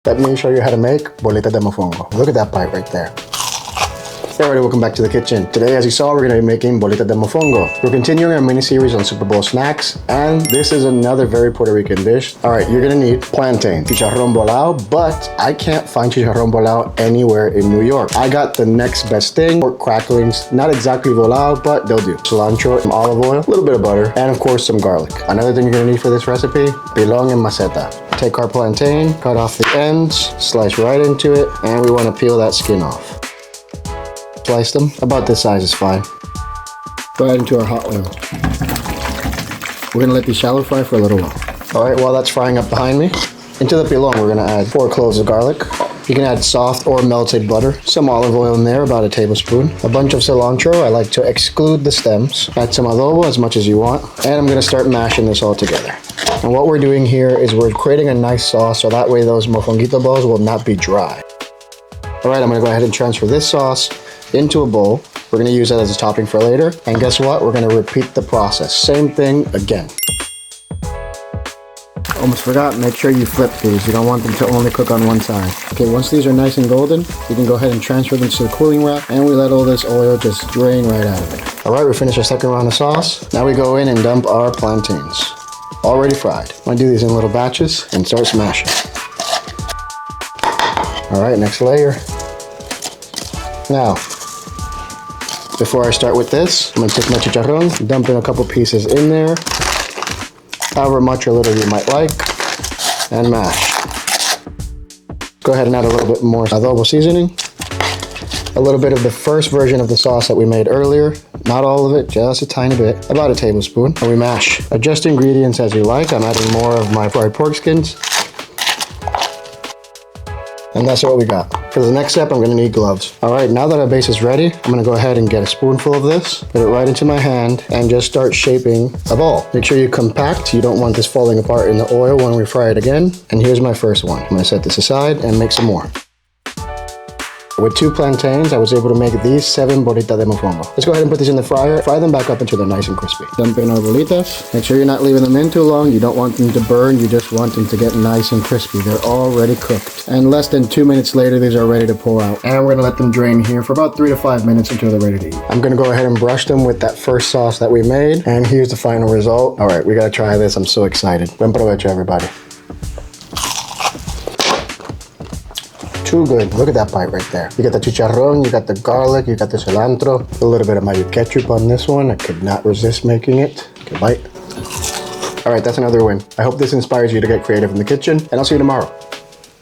Let me show you how to make bolitas de mofongo. Look at that bite right there. Hey everybody, welcome back to the kitchen. Today, as you saw, we're going to be making bolitas de mofongo. We're continuing our mini-series on Super Bowl snacks, and this is another very Puerto Rican dish. All right, you're going to need plantain, chicharrón bolao, but I can't find chicharrón bolao anywhere in New York. I got the next best thing, pork cracklings, not exactly bolao, but they'll do. Cilantro, some olive oil, a little bit of butter, and of course some garlic. Another thing you're going to need for this recipe, pilón en maceta. Take our plantain, cut off the ends, slice right into it, and we want to peel that skin off. Slice them, about this size is fine. Go ahead into our hot oil. We're gonna let these shallow fry for a little while. All right, while that's frying up behind me, into the pilón we're gonna add 4 cloves of garlic. You can add soft or melted butter, some olive oil in there, about a tablespoon, a bunch of cilantro. I like to exclude the stems. Add some adobo, as much as you want, and I'm gonna start mashing this all together. And what we're doing here is we're creating a nice sauce so that way those mofonguito balls will not be dry. All right, I'm gonna go ahead and transfer this sauce into a bowl. We're gonna use that as a topping for later. And guess what? We're gonna repeat the process. Same thing again. Almost forgot, make sure you flip these. You don't want them to only cook on one side. Okay, once these are nice and golden, you can go ahead and transfer them to the cooling rack, and we let all this oil just drain right out of it. All right, we finished our second round of sauce. Now we go in and dump our plantains, already fried. I'm gonna do these in little batches and start smashing. All right, next layer. Now, before I start with this, I'm gonna take my chicharrón, dump in a couple pieces in there, however much or little you might like, and mash. Go ahead and add a little bit more adobo seasoning, a little bit of the first version of the sauce that we made earlier, not all of it, just a tiny bit, about a tablespoon, and we mash. Adjust ingredients as you like. I'm adding more of my fried pork skins, and that's what we got. For the next step, I'm gonna need gloves. All right, now that our base is ready, I'm gonna go ahead and get a spoonful of this, put it right into my hand, and just start shaping a ball. Make sure you compact. You don't want this falling apart in the oil when we fry it again. And here's my first one. I'm gonna set this aside and make some more. With 2 plantains, I was able to make these 7 bolitas de mofongo. Let's go ahead and put these in the fryer. Fry them back up until they're nice and crispy. Dump in our bolitas. Make sure you're not leaving them in too long. You don't want them to burn. You just want them to get nice and crispy. They're already cooked. And less than 2 minutes later, these are ready to pull out. And we're gonna let them drain here for about 3 to 5 minutes until they're ready to eat. I'm gonna go ahead and brush them with that first sauce that we made. And here's the final result. All right, we gotta try this. I'm so excited. Buen provecho, everybody. Too good. Look at that bite right there. You got the chicharrón, you got the garlic, you got the cilantro, a little bit of mayo ketchup on this one. I could not resist making it. Good bite. All right, that's another win. I hope this inspires you to get creative in the kitchen, and I'll see you tomorrow.